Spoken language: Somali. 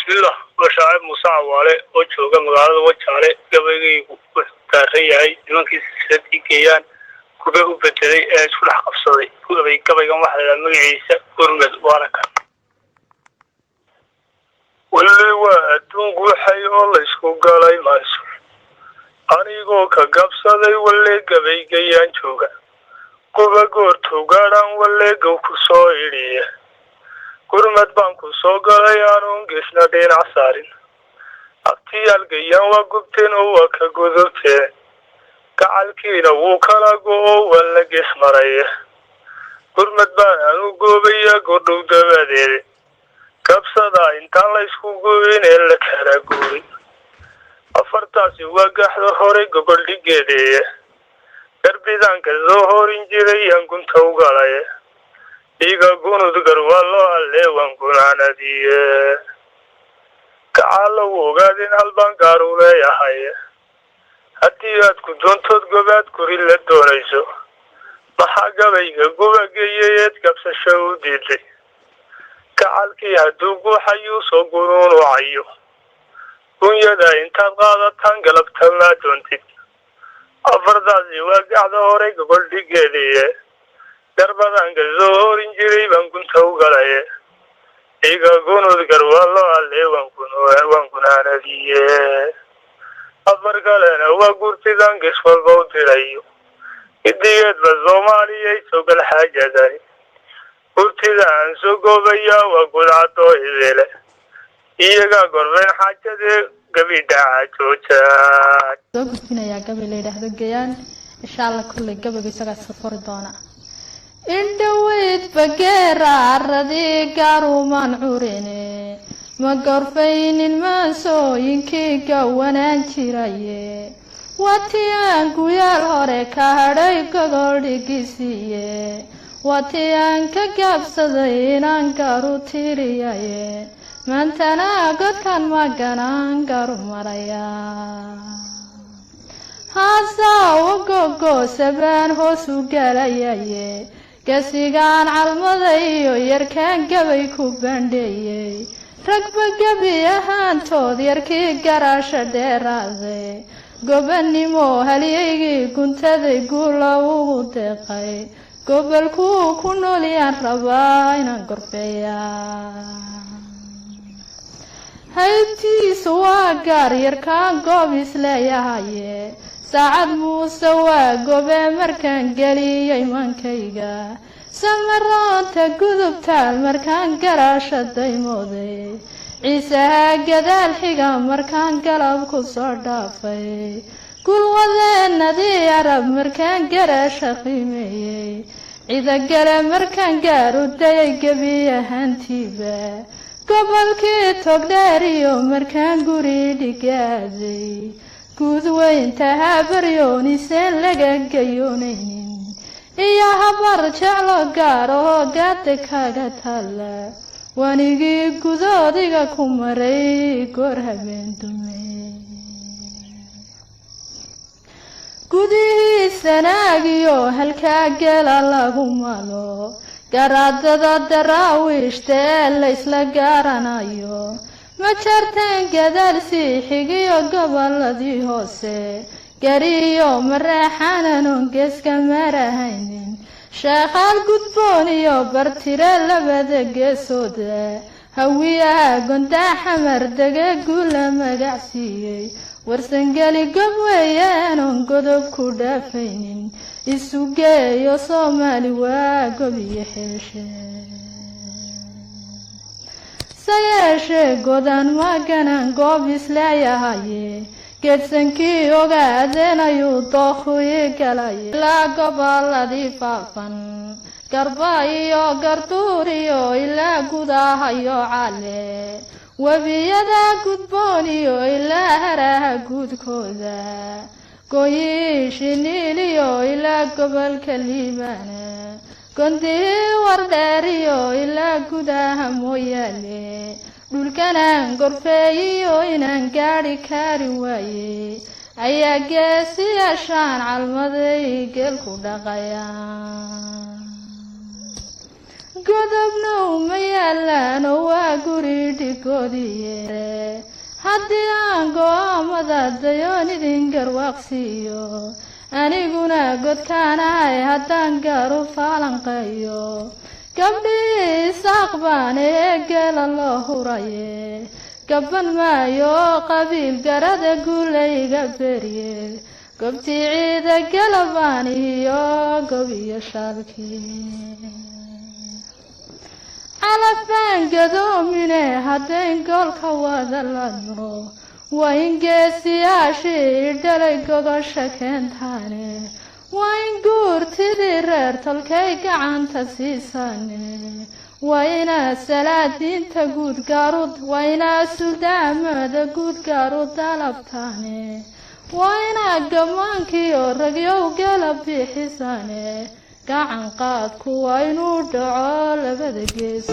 bismillah وشاعب مصعب عليه وجهه مقالة وجه عليه قبل تاريخي nimankii sidii geeyaan kuba u bedelay ee isku dhex qabsaday gabaygan waxa la magaciisa gurmad waana kan wali waa adduunku waxay oo la isku galay maaso anigoo ka gabsaday wali gabaygayaan jooga kuba goortu gaadhan wali gow ku soo idhiye gurmad baan ku soo galay aanun geesna dhinac saarin abtiyaal gayaan waa gubteen oo waa ka gudubteen gacalkiina wuu kala go'o waa la gees maraya gurmad baan aanu goobaya gordhow dabadeed kabsada intaan la isku goobin ee la kala goorin afartaasi waa gaxda hore gogol dhigeedee darbidaanka soo horin jiray aan gunta u galay iga gunud garwalo alle waan gunaanadiye kaala wogaadin halbaan gaar u leeyahay haddii aad ku doontood gobaad kuri la doonayso maxaa gabayga gubageeyeed kabsasho u diiday gacalkii hadduu guuxayuu soo gunuunuucayo gunyada intaad qaadataan galabta maa doontid afartaasi waa gaxda hore gogol dhigeediye darbadanka soo horin jiray baan gunta u galay iga gunud garwalo alle waan gunaanadiye afar kalena waa gurtidan gees walba u dirayo idigeedba soomaaliyay sogal xaajadani gurtida aan soo goobaya waa gudcadoo idile iyagaa gorfeen xaajadee gabidhaca joojaa soo gudbinayaa gabay la yidhaahdo gayaan insha allah kulley gabayga isagaa iska fori doona indhaweyd bageera arradii gaarumaan curine ma gorfaynin maansooyinkii gawanaan jiraye watii aan guyaal hore ka hadhay gogol dhigisiiye watii aan ka gaabsaday inaan garu tiriyaye maantana godkan maganaan garu maraya haasawa gogoosabaan hoos u galayaye gasigaan calmada iyo yarkaan gabay ku bandheeyey ragba gebi ahaantood yarkii garaasha dheeraaday gobannimo halyaygii guntaday guula ugu deeqay gobolkuu ku noolyaan rabaa inaan gorfeeyaa haybtiisu waa gaar yarkaan goob isleeyahaye saacad muuse waa gobe markaan geliyey mankayga samaraanta gudubtaal markaan garaasha daymooday ciisaha gadaal xiga markaan galab ku soo dhaafay gulwadeenadii arab markaan garaasha qiimeeyey cidagale markaan gaar u dayay gebi ahaantiiba gobolkii togdheer iyo markaan guri dhigaaday guud weynta habaryooniiseen laga gayoonaynin iyo habar jeclo gaar oo gaada kaga taalla wanigii gudoodiga ku maray goor habeen dume gudihii sanaagiyo halkaa gela lagu malo garaadada daraawiishta ee laysla gaaranayo ma jarteen gadaal sii xigiyo goboladii hoose gariyo mareexananon geeska marahaynin sheekhaal gudboon iyo bartire labada geesooda hawiyaha gondaa xamar dege guula magacsiiyey warsangeli gob weeyaanon godob ku dhaafaynin isu geeyo soomaali waa gob iyo xeeshe sayeeshe godan maganan goob isleeyahaye geedsankii ogaadeen ayuu dookhii galay ilaa goboladii faafan garba iyo garduur iyo ilaa gudahayo cale webiyada gudboon iyo ilaa haraha guudkooda gooyii shiniil iyo ilaa gobolka liibaana gondii wardheer iyo ilaa gudaha mooyaale dhulkanaan gorfeeyiyo inaan gaadhi kari waaye ayaa geesiyaashaan calmaday geelku dhaqayaan godobna uma yaalaan oo waa guri dhigoodiye haddii aan go'aamada dayoon idin garwaaqsiiyo aniguna godkaanahay haddaan gaaru faalanqeeyo gabdhii isaaq baan ee geela loo huraye gabban maayo qabiil garada guulayga berye gobtii ciida galabaan iyo gob iyo shaalkii calafaan gadoomine haddayn goolka wada ladno waa in geesiyaashii dhalay gogosha keentaane waa in guurtidii reer tolkay gacanta siisane waa inaa salaadiinta guud gaarud waa inaa suldaamada guud gaarud dalabtaane waa inaa gamaankii oo ragyow gala bixisane gacan qaadku waa inuu dhaco labada gees